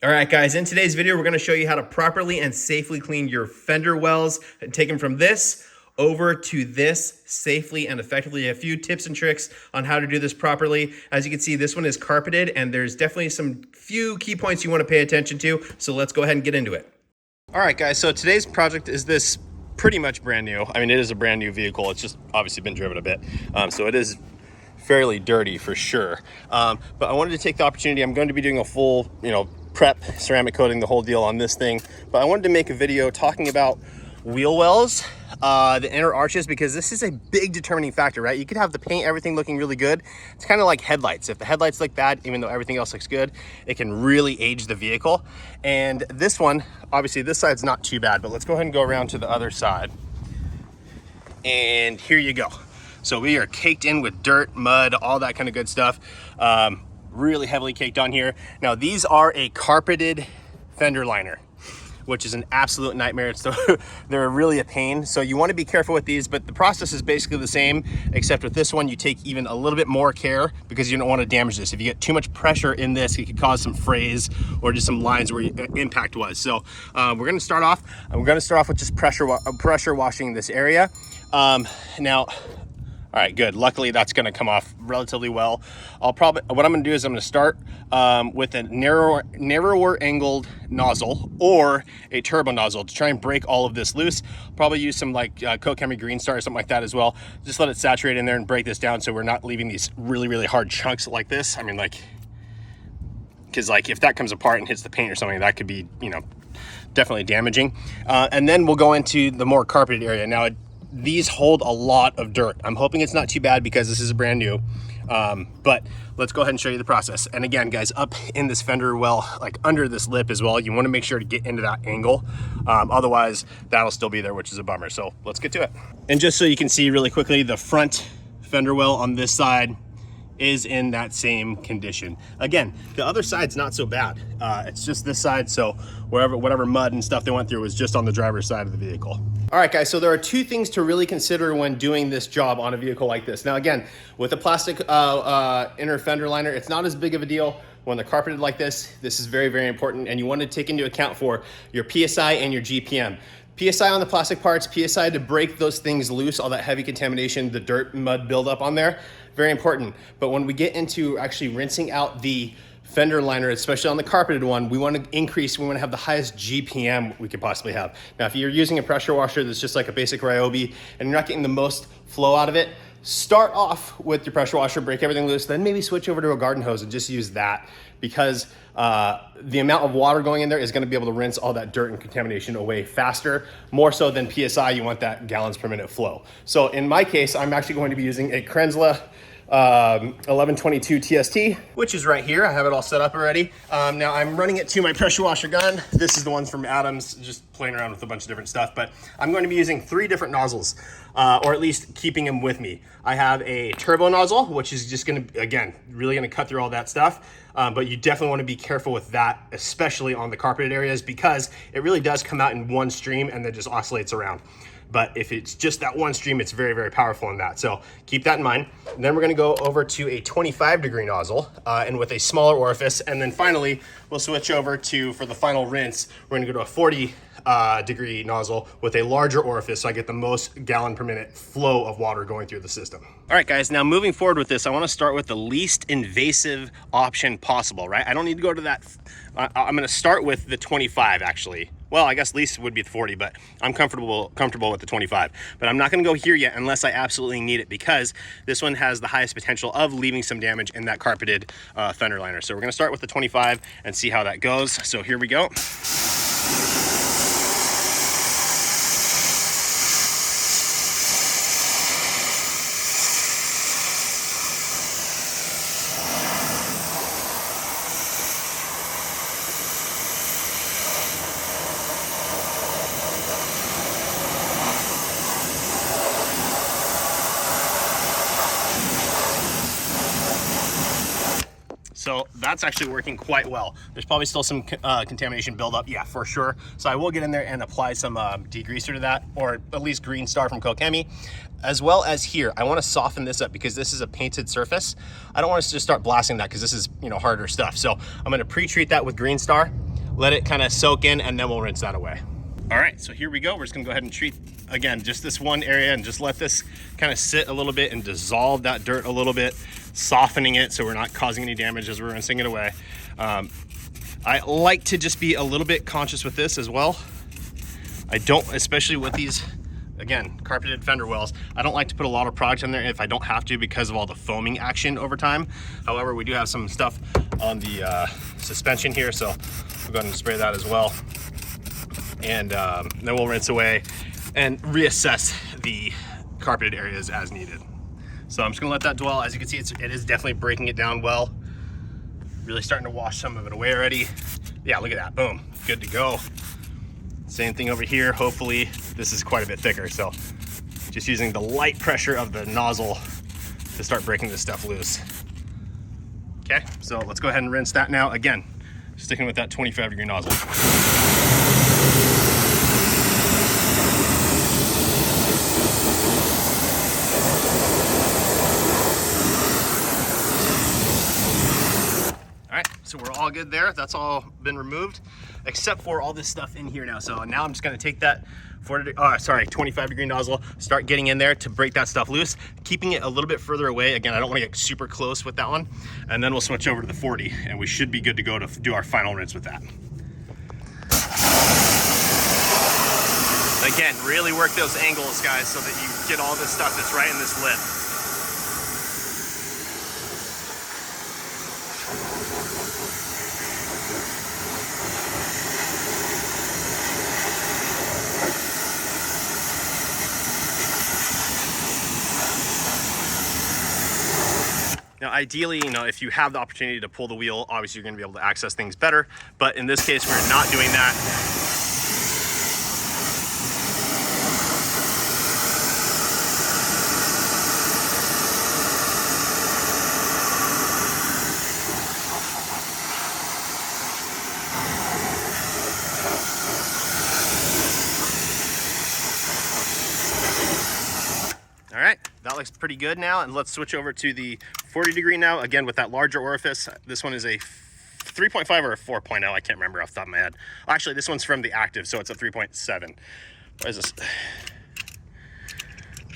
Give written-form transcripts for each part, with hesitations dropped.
All right, guys, in today's video, we're gonna show you how to properly and safely clean your fender wells and take them from this over to this safely and effectively. A few tips and tricks on how to do this properly. As you can see, this one is carpeted and there's definitely some few key points you wanna pay attention to. So let's go ahead and get into it. All right, guys, so today's project is this pretty much brand new. I mean, it is a brand new vehicle. It's just obviously been driven a bit. So it is fairly dirty for sure. But I wanted to take the opportunity. I'm going to be doing a full, prep, ceramic coating, the whole deal on this thing. But I wanted to make a video talking about wheel wells, the inner arches, because this is a big determining factor, right? You could have the paint, everything looking really good. It's kind of like headlights. If the headlights look bad, even though everything else looks good, it can really age the vehicle. And this one, obviously this side's not too bad, but let's go ahead and go around to the other side. And here you go. So we are caked in with dirt, mud, all that kind of good stuff. Really heavily caked on here. Now these are a carpeted fender liner, which is an absolute nightmare. So they're really a pain. So you want to be careful with these, but the process is basically the same, except with this one, you take even a little bit more care because you don't want to damage this. If you get too much pressure in this, it could cause some frays or just some lines where impact was. So we're going to start off with just pressure washing this area. Now, all right, good. Luckily, that's going to come off relatively well. What I'm going to do is I'm going to start with a narrower angled nozzle or a turbo nozzle to try and break all of this loose. Probably use some like Coke Chemi Green Star or something like that as well. Just let it saturate in there and break this down so we're not leaving these really, really hard chunks like this. I mean, because if that comes apart and hits the paint or something, that could be, definitely damaging. And then we'll go into the more carpeted area. Now, these hold a lot of dirt. I'm hoping it's not too bad because this is brand new, but let's go ahead and show you the process. And again, guys, up in this fender well, like under this lip as well, you want to make sure to get into that angle. Otherwise, that'll still be there, which is a bummer. So let's get to it. And just so you can see really quickly, the front fender well on this side is in that same condition. Again, the other side's not so bad. It's just this side, so whatever mud and stuff they went through was just on the driver's side of the vehicle. All right, guys, so there are two things to really consider when doing this job on a vehicle like this. Now, again, with a plastic inner fender liner, it's not as big of a deal. When they're carpeted like this is very, very important, and you want to take into account for your PSI and your GPM. PSI on the plastic parts, PSI to break those things loose, all that heavy contamination, the dirt and mud buildup on there, very important. But when we get into actually rinsing out the fender liner, especially on the carpeted one, we want to have the highest GPM we could possibly have. Now, if you're using a pressure washer that's just like a basic Ryobi and you're not getting the most flow out of it, start off with your pressure washer, break everything loose, then maybe switch over to a garden hose and just use that, because the amount of water going in there is going to be able to rinse all that dirt and contamination away faster, more so than PSI. You want that gallons per minute flow. So in my case, I'm actually going to be using a Krenzla 1122 TST, which is right here. I have it all set up already. Now I'm running it to my pressure washer gun. This is the one from Adams, just playing around with a bunch of different stuff, but I'm going to be using 3 different nozzles, or at least keeping them with me. I have a turbo nozzle, which is just going to, again, really going to cut through all that stuff. But you definitely want to be careful with that, especially on the carpeted areas, because it really does come out in one stream and then just oscillates around. But if it's just that one stream, it's very, very powerful in that. So keep that in mind. And then we're gonna go over to a 25-degree nozzle and with a smaller orifice. And then finally, we'll switch over to, for the final rinse, we're gonna go to a 40-degree nozzle with a larger orifice, so I get the most gallon per minute flow of water going through the system. All right, guys, now moving forward with this, I wanna start with the least invasive option possible, right? I don't need to go to that. I'm gonna start with the 25, actually. Well, I guess least would be the 40, but I'm comfortable with the 25. But I'm not gonna go here yet unless I absolutely need it, because this one has the highest potential of leaving some damage in that carpeted fender liner. So we're gonna start with the 25 and see how that goes. So here we go. So that's actually working quite well. There's probably still some contamination buildup, yeah, for sure. So I will get in there and apply some degreaser to that, or at least Green Star from Coke Chemi. As well as here, I want to soften this up because this is a painted surface. I don't want us to just start blasting that because this is, you know, harder stuff. So I'm going to pre-treat that with Green Star. let it kind of soak in, and then we'll rinse that away. All right, so here we go. We're just gonna go ahead and treat, again, just this one area and just let this kind of sit a little bit and dissolve that dirt a little bit, softening it so we're not causing any damage as we're rinsing it away. I like to just be a little bit conscious with this as well. I don't, especially with these, again, carpeted fender wells, I don't like to put a lot of product in there if I don't have to because of all the foaming action over time. However, we do have some stuff on the suspension here, so we'll go ahead and spray that as well. And then we'll rinse away and reassess the carpeted areas as needed. So I'm just gonna let that dwell. As you can see, it is definitely breaking it down well. Really starting to wash some of it away already. Yeah, look at that, boom, good to go. Same thing over here. Hopefully this is quite a bit thicker. So just using the light pressure of the nozzle to start breaking this stuff loose. Okay, so let's go ahead and rinse that now. Again, sticking with that 25-degree nozzle. All right, so we're all good there. That's all been removed, except for all this stuff in here now. So now I'm just gonna take that 25-degree nozzle, start getting in there to break that stuff loose, keeping it a little bit further away. Again, I don't wanna get super close with that one. And then we'll switch over to the 40 and we should be good to go to do our final rinse with that. Again, really work those angles, guys, so that you get all this stuff that's right in this lip. Now, ideally, you know, if you have the opportunity to pull the wheel, obviously you're gonna be able to access things better. But in this case, we're not doing that. All right, that looks pretty good now. And let's switch over to the 40-degree now, again, with that larger orifice. This one is a 3.5 or a 4.0, I can't remember off the top of my head. Actually, this one's from the Active, so it's a 3.7. What is this?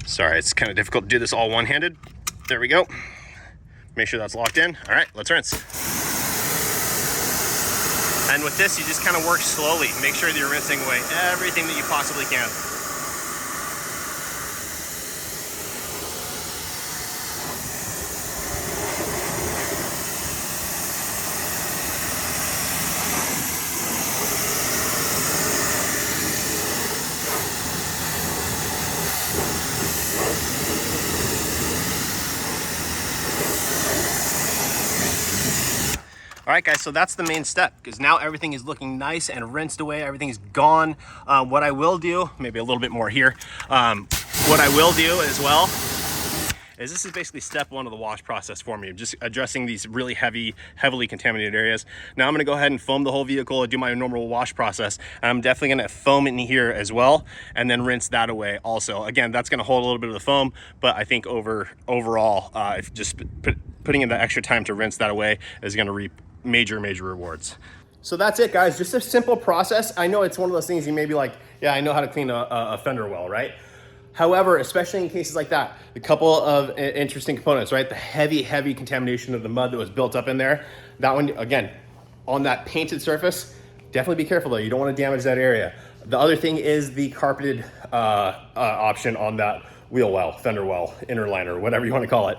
Sorry, it's kind of difficult to do this all one-handed. There we go. Make sure that's locked in. All right, let's rinse. And with this, you just kind of work slowly. Make sure that you're rinsing away everything that you possibly can. All right, guys, so that's the main step, because now everything is looking nice and rinsed away. Everything's gone. What I will do, maybe a little bit more here. What I will do as well is this is basically step one of the wash process for me. I'm just addressing these really heavily contaminated areas. Now I'm gonna go ahead and foam the whole vehicle and do my normal wash process. And I'm definitely gonna foam in here as well, and then rinse that away also. Again, that's gonna hold a little bit of the foam, but I think overall, if just putting in the extra time to rinse that away is gonna reap major rewards. So that's it, guys. Just a simple process. I know it's one of those things you may be like, yeah, I know how to clean a fender well, right? However, especially in cases like that, a couple of interesting components, right? The heavy contamination of the mud that was built up in there. That one, again, on that painted surface, definitely be careful though. You don't want to damage that area. The other thing is the carpeted option on that wheel well, fender well, inner liner, whatever you want to call it.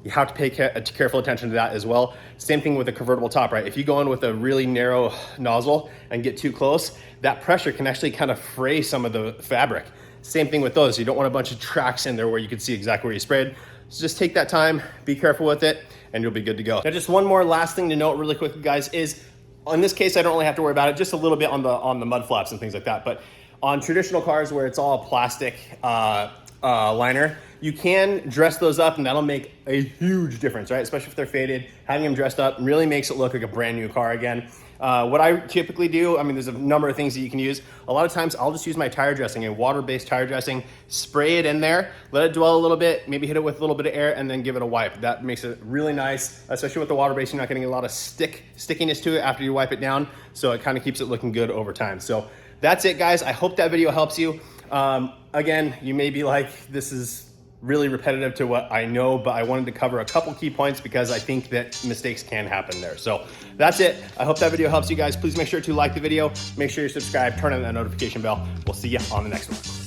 You have to pay careful attention to that as well. Same thing with the convertible top, right? If you go in with a really narrow nozzle and get too close, that pressure can actually kind of fray some of the fabric. Same thing with those. You don't want a bunch of tracks in there where you can see exactly where you sprayed. So just take that time, be careful with it, and you'll be good to go. Now, just one more last thing to note really quickly, guys, is on this case, I don't really have to worry about it, just a little bit on the mud flaps and things like that. But on traditional cars where it's all plastic liner, you can dress those up and that'll make a huge difference, right? Especially if they're faded. Having them dressed up really makes it look like a brand new car again. What I typically do, I mean, there's a number of things that you can use. A lot of times I'll just use my tire dressing, a water-based tire dressing, spray it in there, let it dwell a little bit, maybe hit it with a little bit of air, and then give it a wipe. That makes it really nice, especially with the water-based. You're not getting a lot of stickiness to it after you wipe it down, so it kind of keeps it looking good over time. So that's it, guys. I hope that video helps you. Again, you may be like, this is really repetitive to what I know, but I wanted to cover a couple key points because I think that mistakes can happen there. So that's it. I hope that video helps you guys. Please make sure to like the video, make sure you subscribe, turn on that notification bell. We'll see you on the next one.